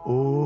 ओम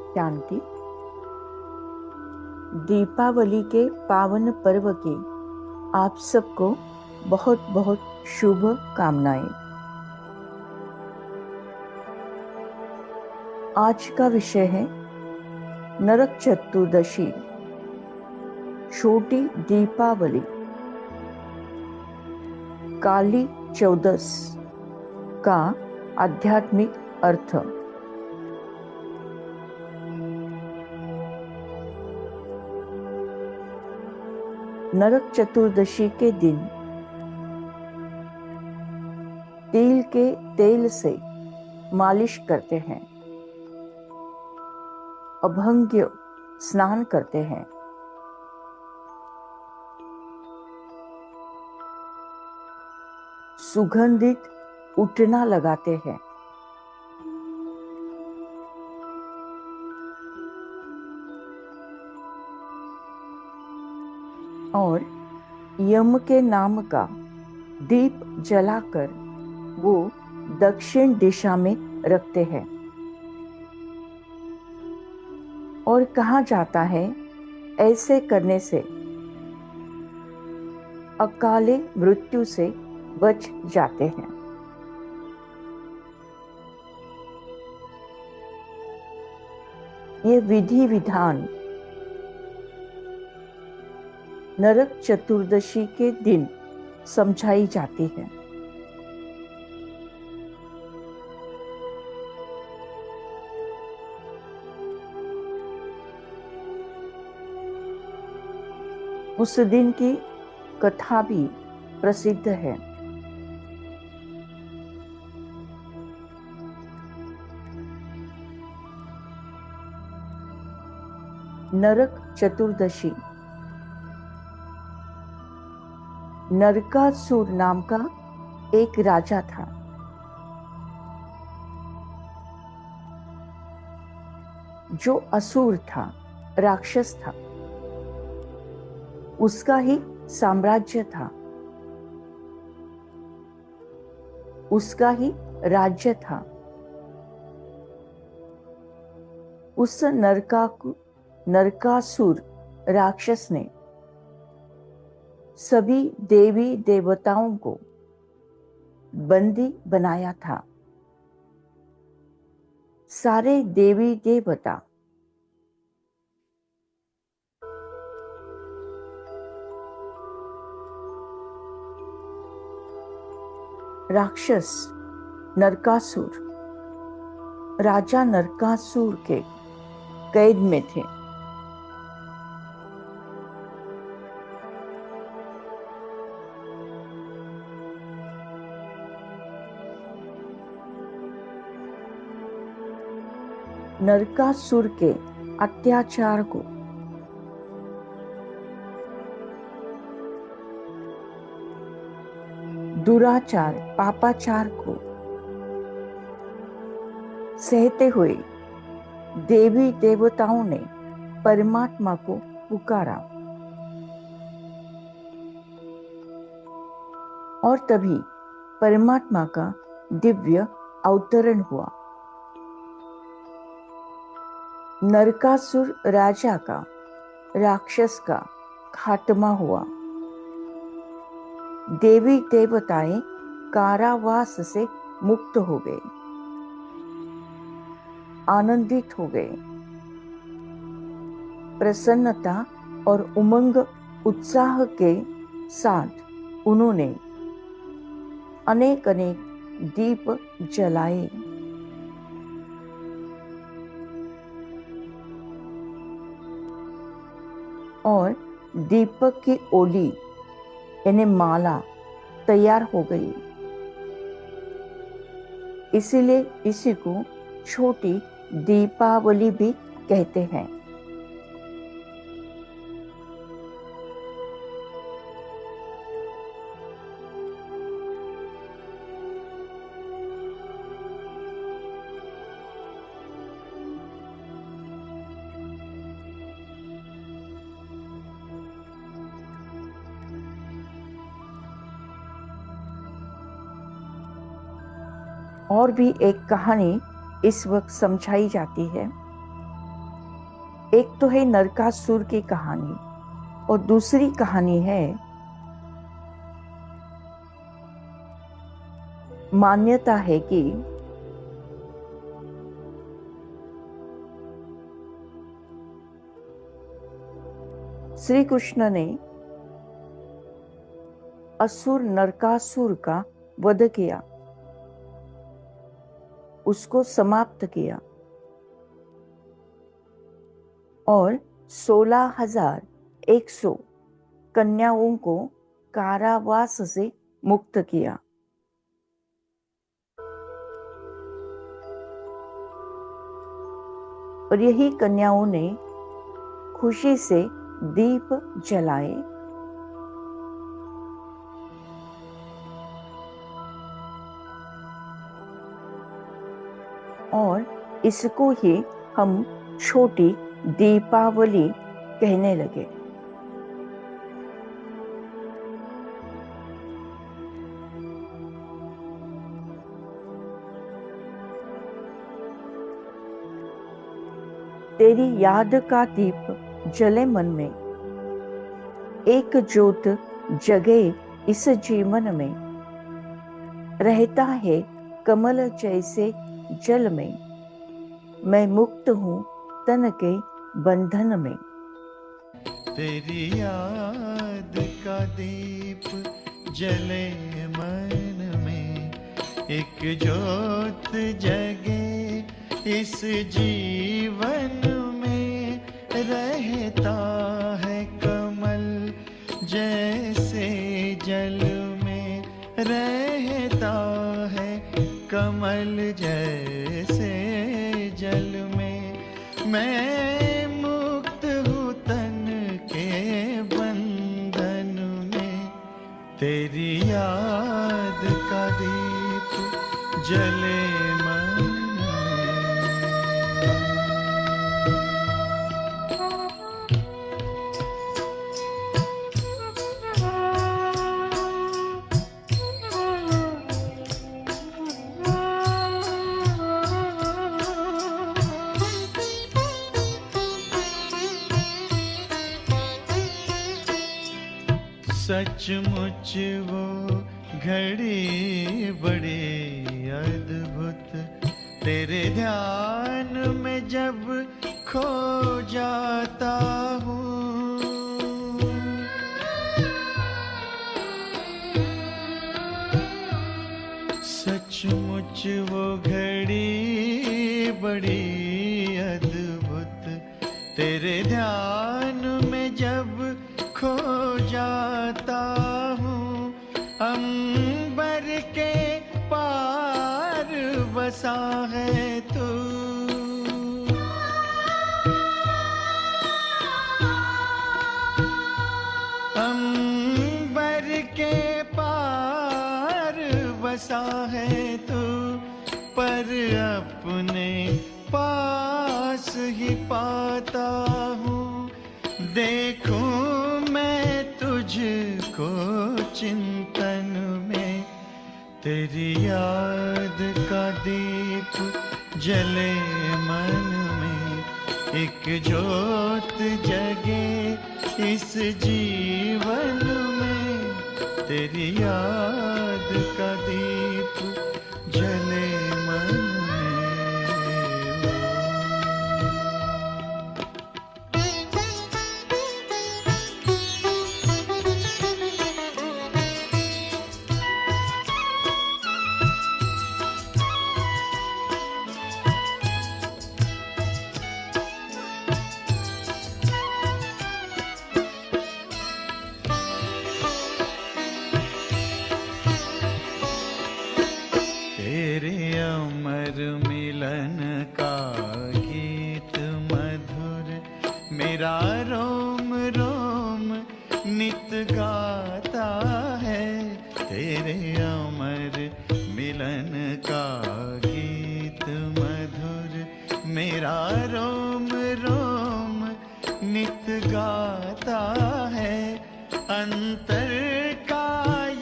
शांति। दीपावली के पावन पर्व की आप सबको बहुत बहुत शुभ कामनाएं। आज का विषय है नरक चतुर्दशी, छोटी दीपावली, काली चौदस का आध्यात्मिक अर्थ। नरक चतुर्दशी के दिन तिल के तेल से मालिश करते हैं, अभंग्य स्नान करते हैं, सुगंधित उटना लगाते हैं, और यम के नाम का दीप जलाकर वो दक्षिण दिशा में रखते हैं। और कहा जाता है ऐसे करने से अकाले मृत्यु से बच जाते हैं। ये विधि विधान नरक चतुर्दशी के दिन समझाई जाती है। उस दिन की कथा भी प्रसिद्ध है। नरक चतुर्दशी, नरकासुर नाम का एक राजा था। जो असुर था, राक्षस था, उसका ही साम्राज्य था, उसका ही राज्य था। उस नरकासुर राक्षस ने सभी देवी देवताओं को बंदी बनाया था। सारे देवी देवता राक्षस नरकासुर, राजा नरकासुर के कैद में थे। नरकासुर के अत्याचार को दुराचार, पापाचार को सहते हुए देवी देवताओं ने परमात्मा को पुकारा और तभी परमात्मा का दिव्य अवतरण हुआ। नरकासुर राजा का, राक्षस का खात्मा हुआ। देवी देवताएं कारावास से मुक्त हो गए, आनंदित हो गए। प्रसन्नता और उमंग उत्साह के साथ उन्होंने अनेक अनेक दीप जलाए। और दीपक की ओली यानी माला तैयार हो गई। इसीलिए इसी को छोटी दीपावली भी कहते हैं। और भी एक कहानी इस वक्त समझाई जाती है। एक तो है नरकासुर की कहानी और दूसरी कहानी है मान्यता है कि श्री कृष्ण ने असुर नरकासुर का वध किया, उसको समाप्त किया और 16,100 कन्याओं को कारावास से मुक्त किया। और यही कन्याओं ने खुशी से दीप जलाए और इसको ही हम छोटी दीपावली कहने लगे। तेरी याद का दीप जले मन में, एक ज्योत जगे इस जीवन में, रहता है कमल जैसे जल में, मैं मुक्त हूँ तन के बंधन में। तेरी याद का दीप जले मन में, एक ज्योत जगे इस जीवन में, रहता है कमल जैसे जल में, रहता है कमल जैसे जल में, मैं मुक्त हूँ तन के बंधन में। तेरी याद का दीप जले मन में। सचमुच वो घड़ी बड़ी अद्भुत, तेरे ध्यान में जब खो जाता हूँ, सचमुच वो घड़ी बड़ी अद्भुत, तेरे ध्यान में जब खो जाता हूँ, अंबर के पार बसा है तू, अंबर के पार बसा है तू, पर अपने पास ही पाता हूँ। देखूं मैं तुझको चिंतन में, तेरी याद का दीप जले मन में। एक ज्योत जगे इस जीवन में, तेरी याद का दीप जले मन में। तेरे अमर मिलन का गीत मधुर, मेरा रोम रोम नित गाता है। तेरे अमर मिलन का गीत मधुर, मेरा रोम रोम नित गाता है। अंतर का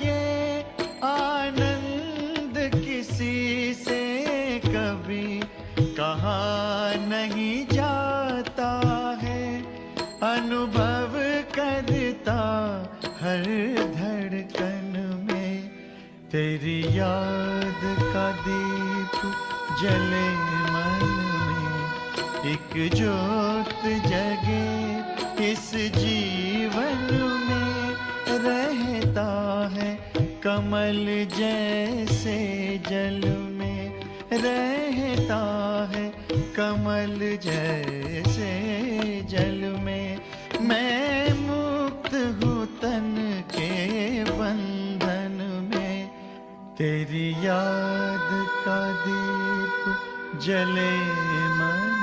ये आनंद किसी से कभी कहा नहीं जाता है। अनुभव करता हर धड़कन में, तेरी याद का दीप जले मन में। एक ज्योत जगे इस जीवन में, रहता है कमल जैसे जल में। रहता है कमल जैसे जल में। मैं मुक्त हूँ तन के बंधन में, तेरी याद का दीप जले मन में।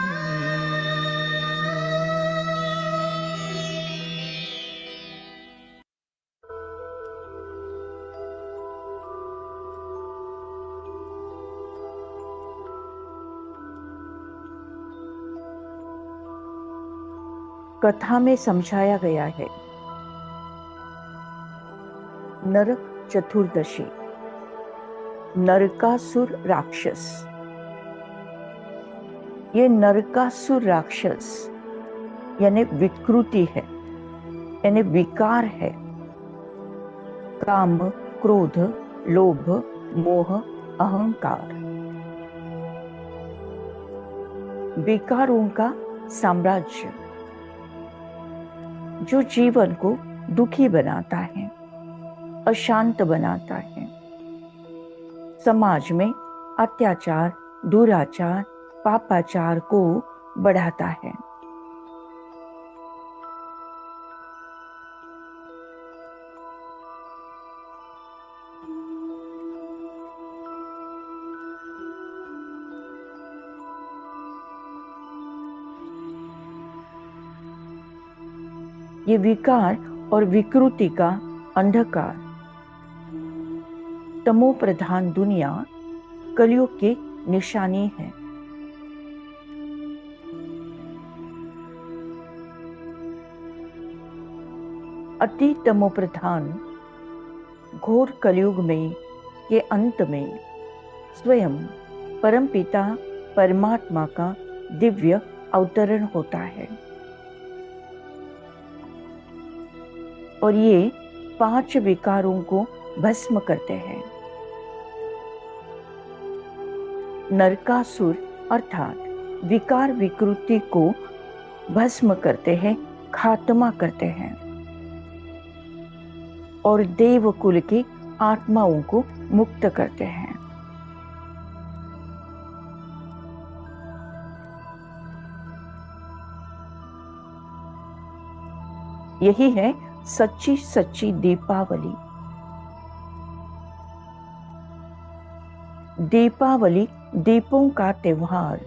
कथा में समझाया गया है नरक चतुर्दशी, नरकासुर राक्षस। ये नरकासुर राक्षस यानी विकृति है, यानी विकार है। काम, क्रोध, लोभ, मोह, अहंकार, विकारों का साम्राज्य जो जीवन को दुखी बनाता है, अशांत बनाता है। समाज में अत्याचार, दुराचार, पापाचार को बढ़ाता है। ये विकार और विकृति का अंधकार, तमो प्रधान दुनिया कलयुग की निशानी है। अति तमो प्रधान घोर कलयुग में के अंत में स्वयं परमपिता परमात्मा का दिव्य अवतरण होता है और ये 5 विकारों को भस्म करते हैं। नरकासुर अर्थात विकार विकृति को भस्म करते हैं, खात्मा करते हैं और देवकुल की आत्माओं को मुक्त करते हैं। यही है सच्ची सच्ची दीपावली। दीपावली दीपों का त्योहार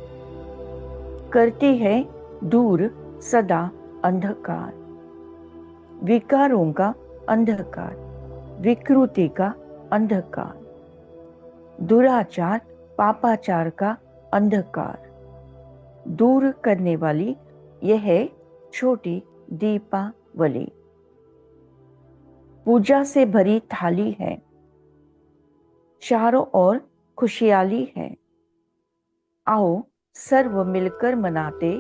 करती है दूर सदा अंधकार, विकारों का अंधकार, विकृति का अंधकार, दुराचार पापाचार का अंधकार, दूर करने वाली यह है छोटी दीपावली। पूजा से भरी थाली है, चारों ओर खुशहाली है। आओ सर्व मिलकर मनाते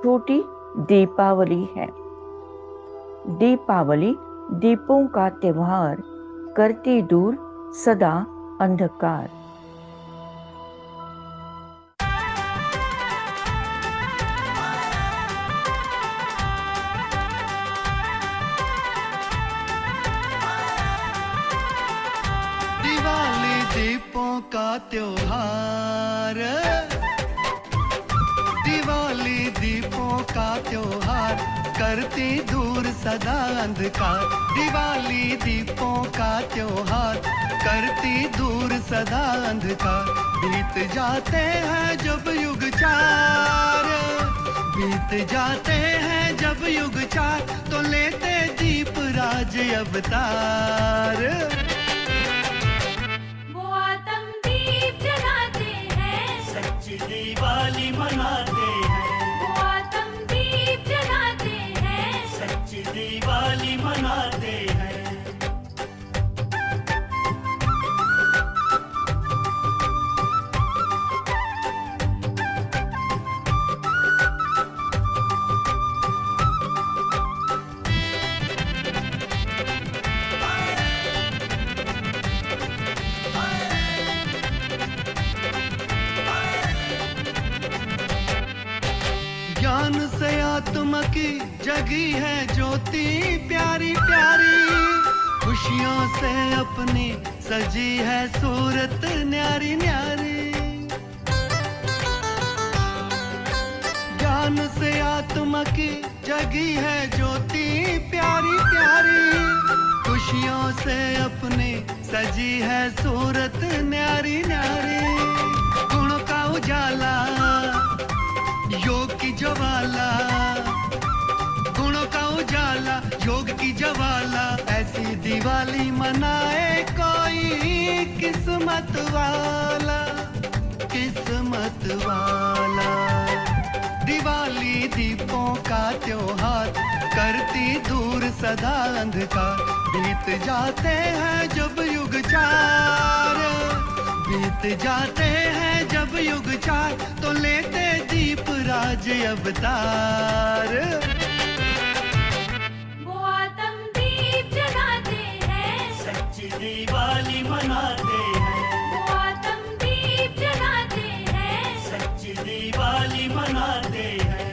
छोटी दीपावली है। दीपावली दीपों का त्योहार, करती दूर सदा अंधकार। दिवाली दीपों का त्योहार, दिवाली दीपों का त्योहार, करती दूर सदा अंधकार। दिवाली दीपों का त्योहार, करती दूर सदा अंधकार। बीत जाते हैं जब युग चार, बीत जाते हैं जब युग चार, तो लेते दीप राज अवतार। वो आतम दीप जलाते हैं, सच्ची दिवाली मनाते हैं, वो आतम दीप जलाते हैं। सच्ची दिवाली मनाते हैं। ज्ञान से आत्मा की जगी है ज्योति प्यारी प्यारी, खुशियों से अपनी सजी है सूरत न्यारी न्यारी। ज्ञान से आत्मा की जगी है ज्योति प्यारी प्यारी, खुशियों से अपनी सजी है सूरत न्यारी न्यारी। गुणों का उजाला, योग की ज्वाला, गुणों का उजाला, योग की ज्वाला, ऐसी दिवाली मनाए कोई किस्मत वाला, किस्मत वाला। दिवाली दीपों का त्योहार, करती दूर सदा अंधकार। बीत जाते हैं जब युग चार, बीत जाते हैं जब युग चार, तो लेते दीप राज अवतार। वो आतम दीप जलाते हैं, सच्ची दिवाली मनाते हैं, वो आतम दीप जलाते हैं। सच्ची दिवाली मनाते हैं।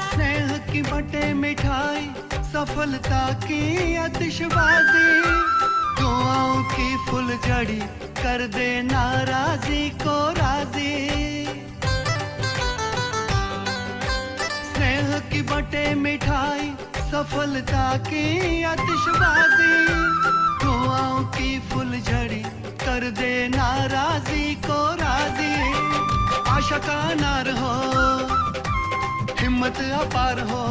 स्नेह की बटे मिठाई, सफलता की आतिशबाजी, दुआओं की फुलझड़ी, कर दे नाराजी को राजी। स्नेह की बटे मिठाई, सफलता की आतिशबाजी, दुआओं की फुलझड़ी, कर दे नाराजी को राजी। आशा का नार हो, हिम्मत अपार हो,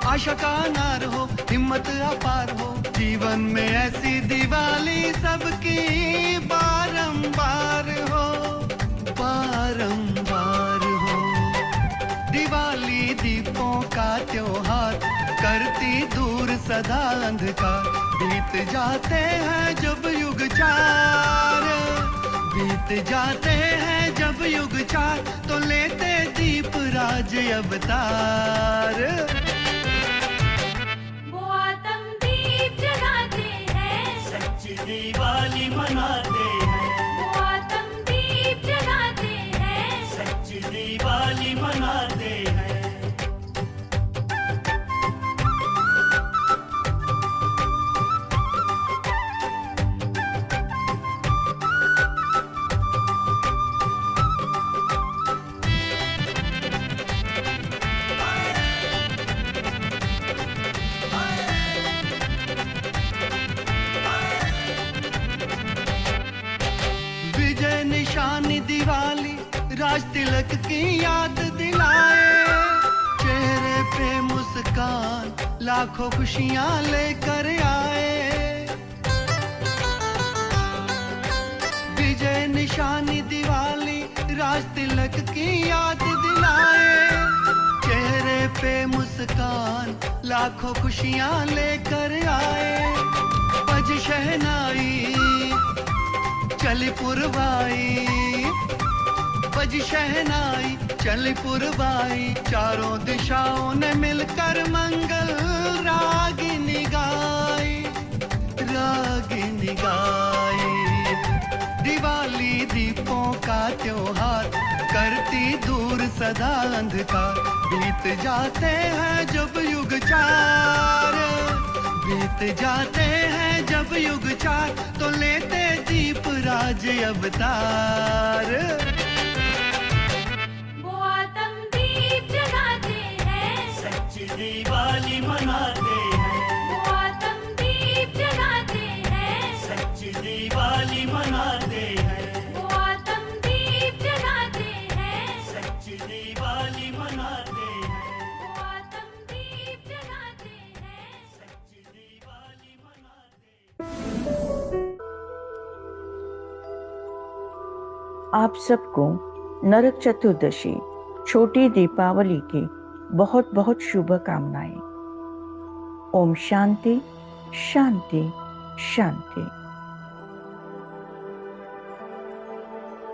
आशा का नार हो, हिम्मत अपार हो। जीवन में ऐसी दिवाली सबकी बारंबार हो, बारंबार हो। दिवाली दीपों का त्योहार, करती दूर सदा अंधकार। बीत जाते हैं जब युग चार, बीत जाते हैं जब युग चार, तो लेते दीप राज अवतार। वो आतम दीप जलाते हैं, सच्ची दिवाली मनाते हैं, वो आतम दीप जलाते हैं। सच्ची दिवाली मनाते हैं। विजय निशानी दिवाली, राज तिलक की याद दिलाए, चेहरे मुस्कान लाखों खुशियां लेकर आए। विजय निशानी दिवाली राज तिलक की याद दिलाए। चेहरे पे मुस्कान लाखों खुशियां लेकर आए। बज शहनाई चली पुरवाई, बज शहनाई चली पुरवाई। चारों दिशाओं ने मिलकर मंगल रागिनी गाई, रागिनी गाई। दिवाली दीपों का त्योहार करती दूर सदा अंधकार। बीत जाते हैं जब युग चार, बीत जाते हैं जब युग चार, तो लेते दीप राज अवतार। वो आतम दीप जलाते हैं, सच्ची दिवाली मनाते हैं। वो आतम दीप जलाते हैं, सच्ची दिवाली मनाते हैं। वो आतम दीप जलाते हैं, सच्ची दिवाली मनाते हैं। वो आतम दीप जलाते हैं। सच्ची दिवाली मनाते हैं। आप सबको नरक चतुर्दशी छोटी दीपावली की बहुत बहुत शुभकामनाएं। ओम शांति शांति शांति।